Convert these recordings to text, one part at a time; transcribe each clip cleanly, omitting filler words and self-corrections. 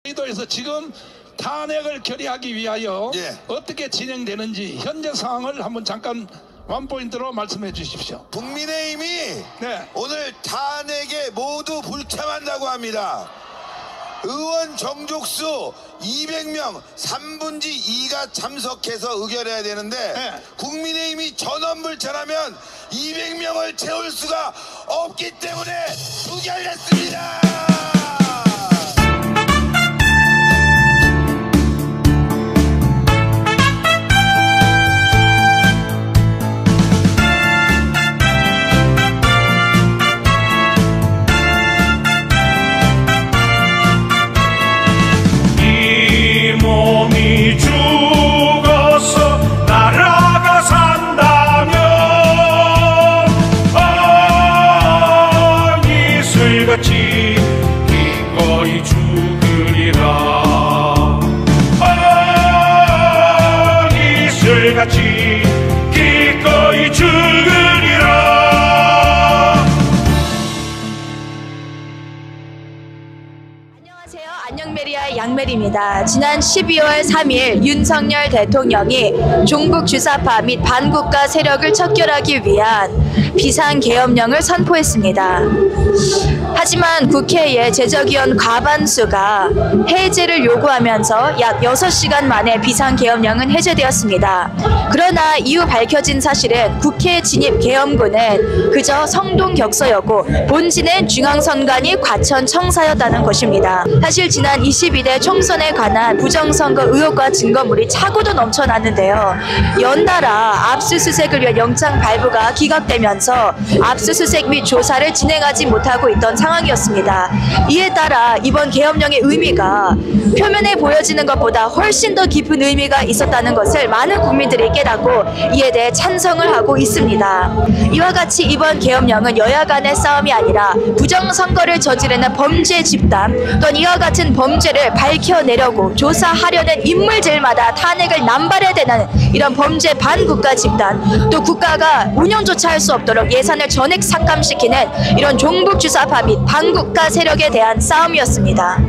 여의도에서 지금 탄핵을 결의하기 위하여 어떻게 진행되는지 현재 상황을 한번 잠깐 원포인트로 말씀해 주십시오. 국민의힘이 오늘 탄핵에 모두 불참한다고 합니다. 의원 정족수 200명 3분의 2가 참석해서 의결해야 되는데 국민의힘이 전원불참하면 200명을 채울 수가 없기 때문에 부결했습니다. 죽어서 나라가 산다면 이슬같이 기꺼이 죽으리라. 이슬같이 기꺼이 죽으리라. 안녕메리아의 양메리입니다. 지난 12월 3일 윤석열 대통령이 종북 주사파 및 반국가 세력을 척결하기 위한 비상계엄령을 선포했습니다. 하지만 국회의 제적위원 과반수가 해제를 요구하면서 약 6시간 만에 비상계엄령은 해제되었습니다. 그러나 이후 밝혀진 사실은 국회 진입계엄군은 그저 성동격서였고 본진은 중앙선관위 과천청사였다는 것입니다. 사실 지난 22대 총선에 관한 부정선거 의혹과 증거물이 차고도 넘쳐났는데요. 연달아 압수수색을 위한 영장 발부가 기각되면서 압수수색 및 조사를 진행하지 못하고 있던 상황이었습니다. 이에 따라 이번 계엄령의 의미가 표면에 보여지는 것보다 훨씬 더 깊은 의미가 있었다는 것을 많은 국민들이 깨닫고 이에 대해 찬성을 하고 있습니다. 이와 같이 이번 계엄령은 여야 간의 싸움이 아니라 부정선거를 저지르는 범죄 집단 또는 이와 같은 범죄를 밝혀내려고 조사하려는 인물들마다 탄핵을 남발해야 되는 이런 범죄 반국가 집단, 또 국가가 운영조차 할 수 없도록 예산을 전액 삭감시키는 이런 종북주사파 및 반국가 세력에 대한 싸움이었습니다.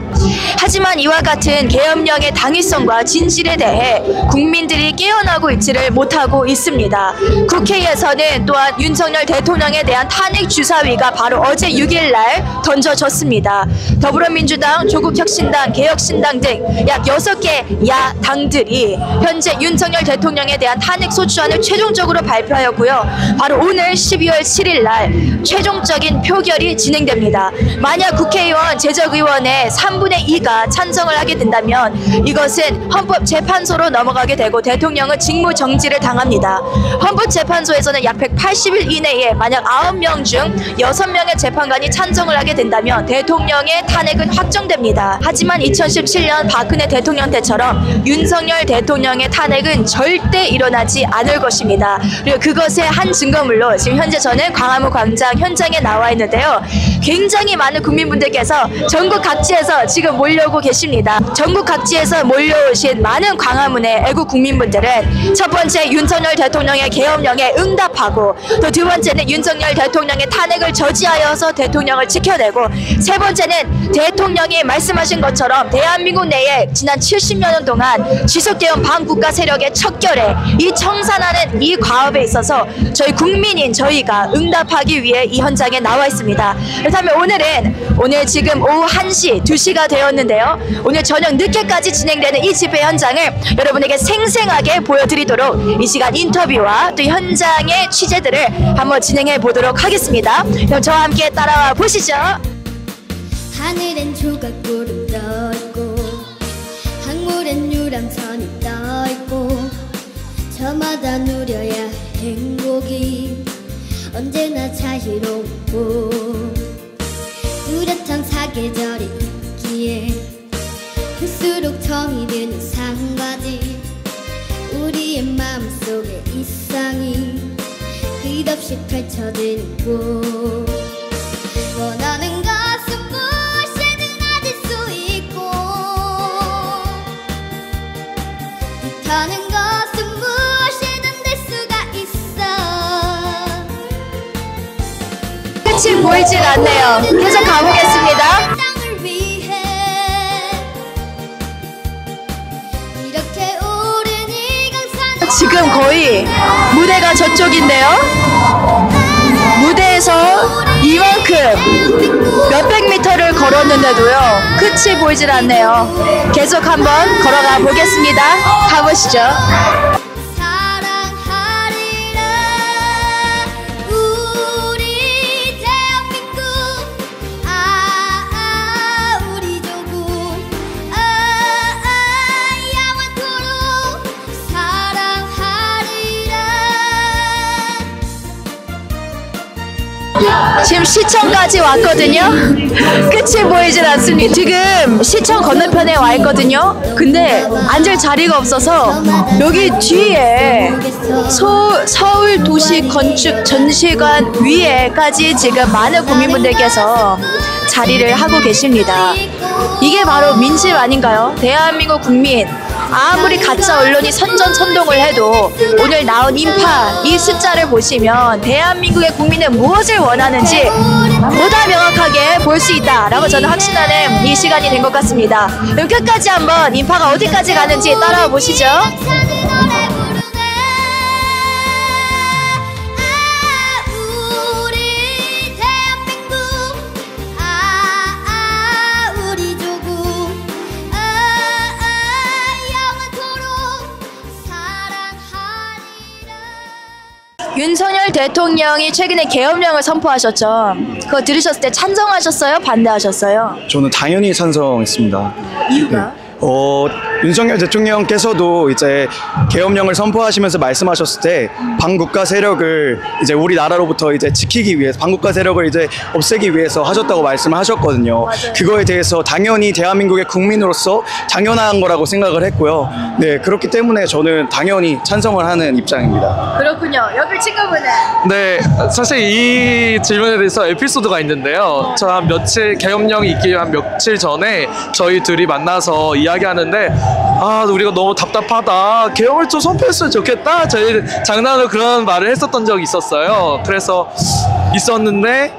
하지만 이와 같은 계엄령의 당위성과 진실에 대해 국민들이 깨어나고 있지를 못하고 있습니다. 국회에서는 또한 윤석열 대통령에 대한 탄핵 주사위가 바로 어제 6일날 던져졌습니다. 더불어민주당, 조국혁신당, 개혁신당 등 약 6개 야당들이 현재 윤석열 대통령에 대한 탄핵 소추안을 최종적으로 발표하였고요. 바로 오늘 12월 7일날 최종적인 표결이 진행됩니다. 만약 국회의원, 제적의원의 3분의 2가 찬성을 하게 된다면 이것은 헌법재판소로 넘어가게 되고 대통령은 직무정지를 당합니다. 헌법재판소에서는 약 180일 이내에 만약 9명 중 6명의 재판관이 찬성을 하게 된다면 대통령의 탄핵은 확정됩니다. 하지만 2017년 박근혜 대통령 때처럼 윤석열 대통령의 탄핵은 절대 일어나지 않을 것입니다. 그리고 그것의 한 증거물로 지금 현재 저는 광화문 광장 현장에 나와 있는데요. 굉장히 많은 국민분들께서 전국 각지에서 지금 몰려오고 계십니다. 전국 각지에서 몰려오신 많은 광화문의 애국 국민분들은 첫 번째 윤석열 대통령의 계엄령에 응답하고 또 두 번째는 윤석열 대통령의 탄핵을 저지하여서 대통령을 지켜내고 세 번째는 대통령이 말씀하신 것처럼 대한민국 내에 지난 70년 동안 지속되어온 반국가 세력의 척결에 이 청산하는 이 과업에 있어서 저희 국민인 저희가 응답하기 위해 이 현장에 나와 있습니다. 그렇다면 오늘 지금 오후 1시, 2시가 되었는데요. 오늘 저녁 늦게까지 진행되는 이 집회 현장을 여러분에게 생생하게 보여드리도록 이 시간 인터뷰와 또 현장의 취재들을 한번 진행해 보도록 하겠습니다. 그럼 저와 함께 따라와 보시죠. 하늘엔 조각구름 떠있고 항물엔 유람선이 떠있고 저마다 누려야 행복이 언제나 자유롭고 뚜렷한 사계절이 있기에 클수록 정이 드는 상가지 우리의 마음속에 일상이 끝없이 펼쳐지는 곳 원하는 것은 무엇이든 가질 수 있고 못하는 것은 무엇이든 될 수가 있어. 끝이 보이질 않네요. 계속 가보겠습니다. 지금 거의 무대가 저쪽인데요. 무대에서 이만큼 몇백 미터를 걸었는데도요 끝이 보이질 않네요. 계속 한번 걸어가 보겠습니다. 가보시죠. 사랑하리라 우리 대한민국 우리 조국 영원토록 사랑하리라. 지금 시청까지 왔거든요. 끝이 보이질 않습니다. 지금 시청 건너편에 와 있거든요. 근데 앉을 자리가 없어서 여기 뒤에 서울 도시 건축 전시관 위에까지 지금 많은 국민분들께서 자리를 하고 계십니다. 이게 바로 민심 아닌가요? 대한민국 국민, 아무리 가짜 언론이 선전선동을 해도 오늘 나온 인파 이 숫자를 보시면 대한민국의 국민은 무엇을 원하는지 보다 명확하게 볼 수 있다라고 저는 확신하는 이 시간이 된 것 같습니다. 그럼 끝까지 한번 인파가 어디까지 가는지 따라와 보시죠. 우리 대한민국 우리 조국 영원토록 사랑하리라. 윤석열 대통령이 최근에 계엄령을 선포하셨죠. 그거 들으셨을 때 찬성하셨어요? 반대하셨어요? 저는 당연히 찬성했습니다. 이유가? 윤석열 대통령께서도 이제 계엄령을 선포하시면서 말씀하셨을 때 반국가 세력을 이제 우리나라로부터 이제 지키기 위해서 반국가 세력을 이제 없애기 위해서 하셨다고 말씀을 하셨거든요. 맞아요. 그거에 대해서 당연히 대한민국의 국민으로서 당연한 거라고 생각을 했고요. 네, 그렇기 때문에 저는 당연히 찬성을 하는 입장입니다. 그렇군요. 옆에 친구분은? 네, 사실 이 질문에 대해서 에피소드가 있는데요. 저 한 며칠 계엄령이 있기 한 며칠 전에 저희 둘이 만나서 이야기하는데 우리가 너무 답답하다. 계엄을 좀 선포했으면 좋겠다. 저희 장난으로 그런 말을 했었던 적이 있었어요. 그래서 있었는데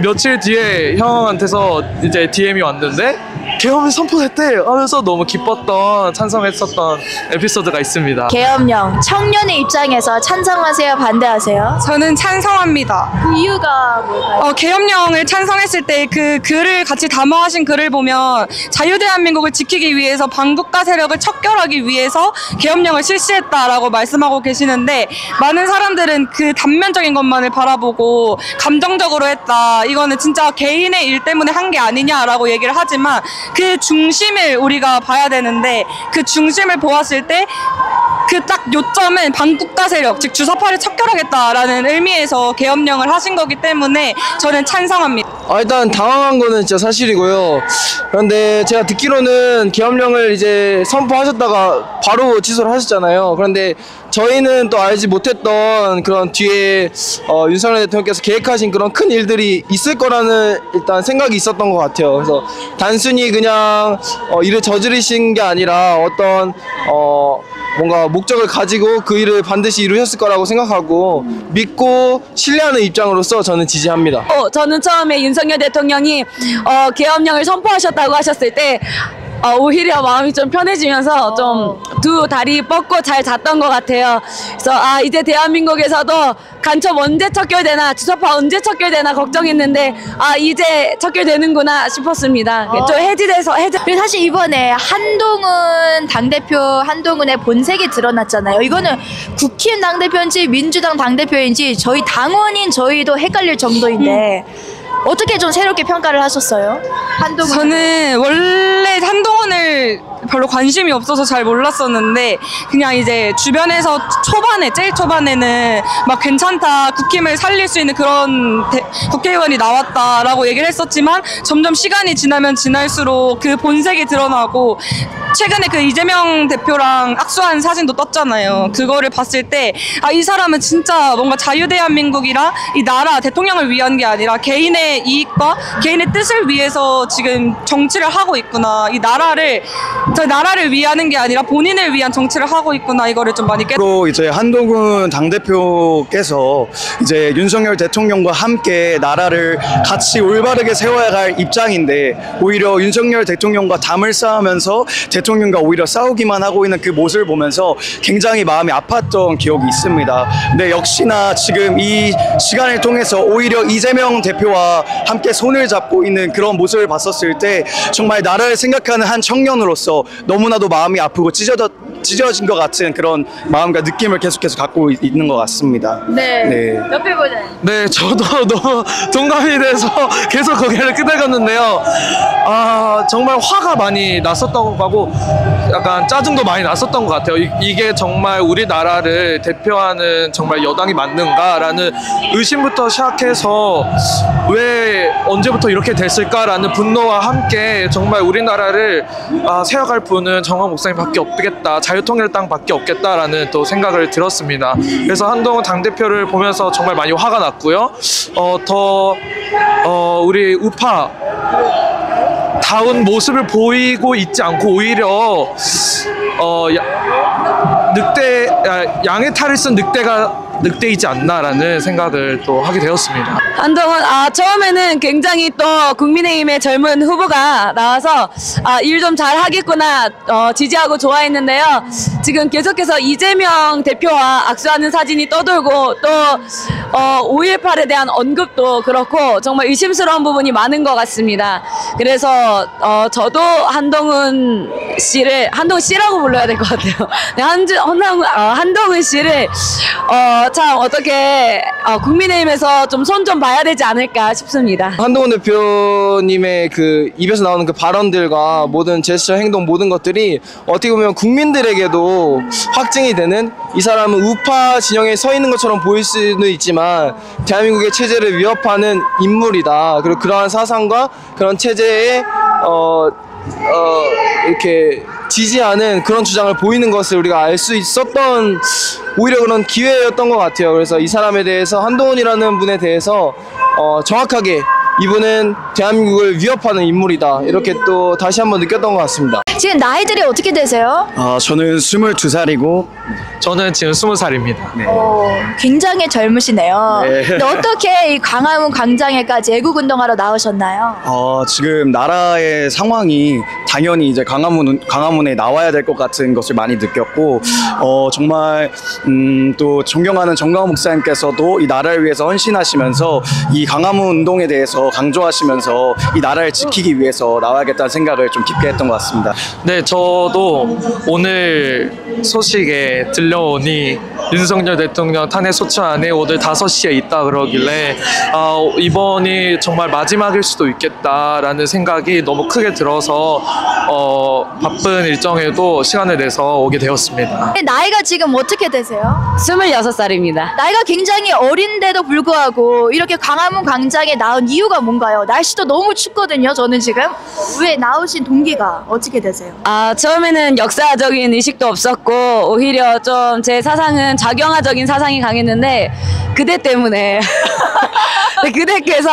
며칠 뒤에 형한테서 이제 DM이 왔는데 계엄을 선포했대 하면서 너무 기뻤던 찬성했었던 에피소드가 있습니다. 계엄령 청년의 입장에서 찬성하세요? 반대하세요? 저는 찬성합니다. 그 이유가 뭘까요? 계엄령을 찬성했을 때 그 글을 같이 담아하신 글을 보면 자유대한민국을 지키기 위해서 반국가 세력을 척결하기 위해서 계엄령을 실시했다라고 말씀하고 계시는데 많은 사람들은 그 단면적인 것만을 바라보고 감정적으로 했다. 이거는 진짜 개인의 일 때문에 한 게 아니냐라고 얘기를 하지만 그 중심을 우리가 봐야 되는데 그 중심을 보았을 때 그 딱 요점은 반국가 세력, 즉 주사파를 척결하겠다라는 의미에서 계엄령을 하신 거기 때문에 저는 찬성합니다. 일단 당황한 거는 진짜 사실이고요. 그런데 제가 듣기로는 계엄령을 이제 선포하셨다가 바로 취소를 하셨잖아요. 그런데 저희는 또 알지 못했던 그런 뒤에 윤석열 대통령께서 계획하신 그런 큰 일들이 있을 거라는 일단 생각이 있었던 것 같아요. 그래서 단순히 그냥 일을 저지르신 게 아니라 어떤 뭔가 목적을 가지고 그 일을 반드시 이루셨을 거라고 생각하고 믿고 신뢰하는 입장으로서 저는 지지합니다. 저는 처음에 윤석열 대통령이 계엄령을 선포하셨다고 하셨을 때 오히려 마음이 좀 편해지면서 좀 두 다리 뻗고 잘 잤던 것 같아요. 그래서 이제 대한민국에서도 간첩 언제 척결되나 주사파 언제 척결되나 걱정했는데 이제 척결되는구나 싶었습니다. 좀 해지돼서 그리고 사실 이번에 한동훈 당대표 한동훈의 본색이 드러났잖아요. 이거는 국힘 당대표인지 민주당 당대표인지 저희 당원인 저희도 헷갈릴 정도인데 어떻게 좀 새롭게 평가를 하셨어요? 한동훈. 저는 원래 한동훈을 별로 관심이 없어서 잘 몰랐었는데 그냥 이제 주변에서 제일 초반에는 막 괜찮다, 국힘을 살릴 수 있는 그런 국회의원이 나왔다라고 얘기를 했었지만 점점 시간이 지나면 지날수록 그 본색이 드러나고 최근에 그 이재명 대표랑 악수한 사진도 떴잖아요. 그거를 봤을 때 이 사람은 진짜 뭔가 자유대한민국이랑 이 나라 대통령을 위한 게 아니라 개인의 이익과 개인의 뜻을 위해서 지금 정치를 하고 있구나. 저 나라를 위하는 게 아니라 본인을 위한 정치를 하고 있구나. 이거를 좀 많이 또 이제 한동훈 당대표께서 이제 윤석열 대통령과 함께 함께 나라를 같이 올바르게 세워야 할 입장인데 오히려 윤석열 대통령과 담을 쌓으면서 대통령과 오히려 싸우기만 하고 있는 그 모습을 보면서 굉장히 마음이 아팠던 기억이 있습니다. 근데 역시나 지금 이 시간을 통해서 오히려 이재명 대표와 함께 손을 잡고 있는 그런 모습을 봤었을 때 정말 나라를 생각하는 한 청년으로서 너무나도 마음이 아프고 찢어진 것 같은 그런 마음과 느낌을 계속해서 갖고 있는 것 같습니다. 네. 옆에 보자. 네, 저도 너무 동감이 돼서 계속 거기를 끄덕였는데요. 아, 정말 화가 많이 났었던 거고 약간 짜증도 많이 났었던 것 같아요. 이게 정말 우리나라를 대표하는 정말 여당이 맞는가라는 의심부터 시작해서 왜 언제부터 이렇게 됐을까라는 분노와 함께 정말 우리나라를 세워갈 분은 정황 목사님밖에 없겠다, 자유통일당밖에 없겠다라는 또 생각을 들었습니다. 그래서 한동훈 당대표를 보면서 정말 많이 화가 났고요. 우리 우파 다운 모습을 보이고 있지 않고 오히려 양의 탈을 쓴 늑대이지 않나라는 생각을 또 하게 되었습니다. 한동훈 처음에는 굉장히 또 국민의힘의 젊은 후보가 나와서 일 좀 잘 하겠구나 지지하고 좋아했는데요. 지금 계속해서 이재명 대표와 악수하는 사진이 떠돌고 또 5.18에 대한 언급도 그렇고 정말 의심스러운 부분이 많은 것 같습니다. 그래서 저도 한동훈 씨라고 불러야 될 것 같아요. 네, 한동훈 씨를 참 어떻게 국민의힘에서 좀 손 좀 봐야 되지 않을까 싶습니다. 한동훈 대표님의 그 입에서 나오는 그 발언들과 모든 제스처, 행동 모든 것들이 어떻게 보면 국민들에게도 확증이 되는, 이 사람은 우파 진영에 서 있는 것처럼 보일 수는 있지만 대한민국의 체제를 위협하는 인물이다. 그리고 그러한 사상과 그런 체제에 이렇게 지지하는 그런 주장을 보이는 것을 우리가 알 수 있었던 오히려 그런 기회였던 것 같아요. 그래서 이 사람에 대해서, 한동훈이라는 분에 대해서 정확하게 이분은 대한민국을 위협하는 인물이다, 이렇게 또 다시 한번 느꼈던 것 같습니다. 지금 나이들이 어떻게 되세요? 저는 22살이고 저는 지금 20살입니다. 네. 굉장히 젊으시네요. 네. 근데 어떻게 이 광화문 광장에까지 애국운동하러 나오셨나요? 지금 나라의 상황이 당연히 이제 광화문에 나와야 될 것 같은 것을 많이 느꼈고, 정말 또 존경하는 정광훈 목사님께서도 이 나라를 위해서 헌신하시면서 이 광화문 운동에 대해서 강조하시면서 이 나라를 지키기 위해서 나와야겠다는 생각을 좀 깊게 했던 것 같습니다. 네, 저도 오늘 소식에 들려오니 윤석열 대통령 탄핵 소추안에 오늘 5시에 있다 그러길래 이번이 정말 마지막일 수도 있겠다라는 생각이 너무 크게 들어서 바쁜 일정에도 시간을 내서 오게 되었습니다. 나이가 지금 어떻게 되세요? 26살입니다. 나이가 굉장히 어린데도 불구하고 이렇게 광화문 광장에 나온 이유가 뭔가요? 날씨도 너무 춥거든요. 저는 지금. 왜 나오신 동기가 어떻게 되세요? 처음에는 역사적인 의식도 없었고 오히려 좀 제 사상은 작용화적인 사상이 강했는데 그대 때문에 그대께서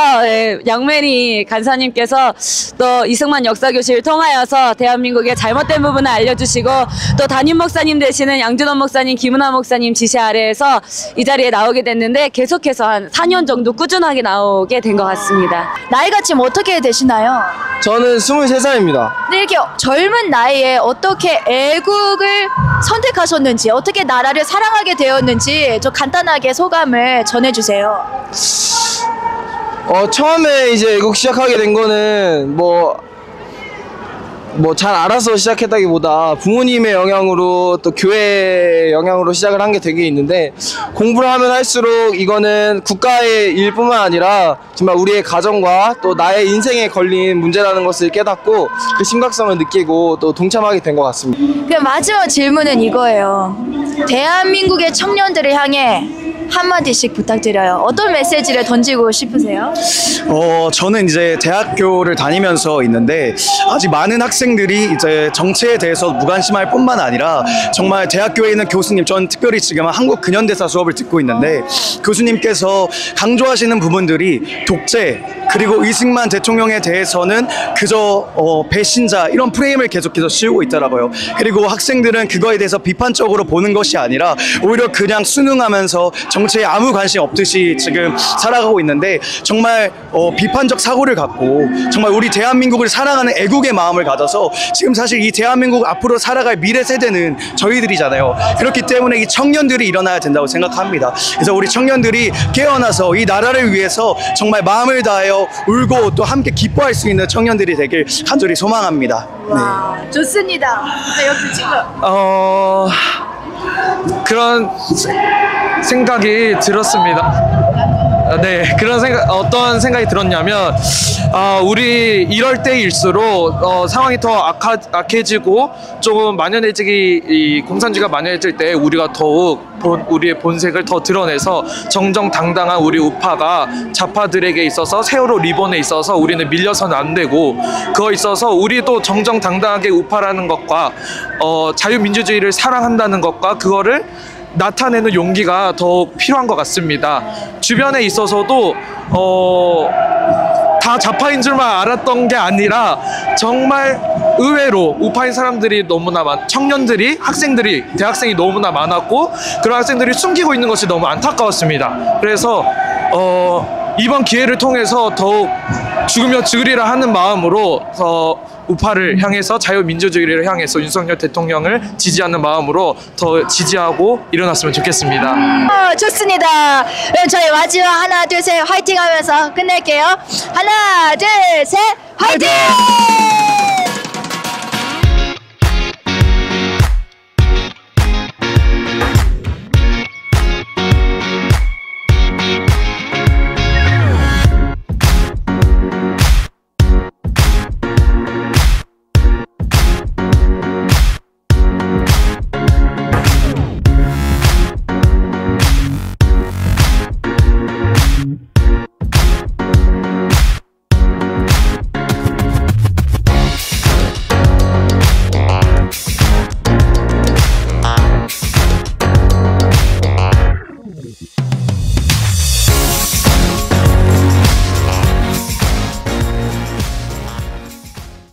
양매니 간사님께서 또 이승만 역사교실을 통하여서 대한민국의 잘못된 부분을 알려주시고 또 담임 목사님 되시는 양준원 목사님, 김은하 목사님 지시 아래에서 이 자리에 나오게 됐는데 계속해서 한 4년 정도 꾸준하게 나오게 된 것 같습니다. 나이가 지금 어떻게 되시나요? 저는 23살입니다. 근데 이렇게 젊은 나이에 어떻게 애국을 선택하셨는지, 어떻게 나라를 사랑하게 되었는지 좀 간단하게 소감을 전해주세요. 처음에 이제 애국 시작하게 된 거는 뭐 잘 알아서 시작했다기보다 부모님의 영향으로 또 교회 영향으로 시작을 한 게 되게 있는데, 공부를 하면 할수록 이거는 국가의 일뿐만 아니라 정말 우리의 가정과 또 나의 인생에 걸린 문제라는 것을 깨닫고 그 심각성을 느끼고 또 동참하게 된 것 같습니다. 그럼 마지막 질문은 이거예요. 대한민국의 청년들을 향해 한마디씩 부탁드려요. 어떤 메시지를 던지고 싶으세요? 저는 이제 대학교를 다니면서 있는데 아직 많은 학생들이 이제 정치에 대해서 무관심할 뿐만 아니라 정말 대학교에 있는 교수님, 전 특별히 지금 한국 근현대사 수업을 듣고 있는데 교수님께서 강조하시는 부분들이 독재 그리고 이승만 대통령에 대해서는 그저 배신자 이런 프레임을 계속해서 씌우고 있더라고요. 그리고 학생들은 그거에 대해서 비판적으로 보는 것이 아니라 오히려 그냥 순응하면서 정치에 아무 관심 없듯이 지금 살아가고 있는데 정말 비판적 사고를 갖고 정말 우리 대한민국을 사랑하는 애국의 마음을 가져서 지금 사실 이 대한민국 앞으로 살아갈 미래 세대는 저희들이잖아요. 그렇기 때문에 이 청년들이 일어나야 된다고 생각합니다. 그래서 우리 청년들이 깨어나서 이 나라를 위해서 정말 마음을 다하여 울고 또 함께 기뻐할 수 있는 청년들이 되길 간절히 소망합니다. 네. 좋습니다. 역시 친구. 그런 생각이 들었습니다. 네, 그런 어떤 생각이 들었냐면, 우리 이럴 때일수록 상황이 더 악해지고 조금 이 공산주의가 만연해질 때 우리가 더욱 우리의 본색을 더 드러내서 정정당당한 우리 우파가 좌파들에게 있어서 세월호 리본에 있어서 우리는 밀려서는 안 되고, 그거 있어서 우리도 정정당당하게 우파라는 것과 자유민주주의를 사랑한다는 것과 그거를 나타내는 용기가 더욱 필요한 것 같습니다. 주변에 있어서도 다 좌파인 줄만 알았던 게 아니라 정말 의외로 우파인 사람들이 너무나 청년들이, 학생들이, 대학생이 너무나 많았고 그런 학생들이 숨기고 있는 것이 너무 안타까웠습니다. 그래서 이번 기회를 통해서 더욱 죽으며 죽으리라 하는 마음으로 우파를 향해서, 자유민주주의를 향해서 윤석열 대통령을 지지하는 마음으로 더 지지하고 일어났으면 좋겠습니다. 좋습니다. 그럼 저희 마지막 하나 둘 셋 화이팅 하면서 끝낼게요. 하나 둘 셋 화이팅!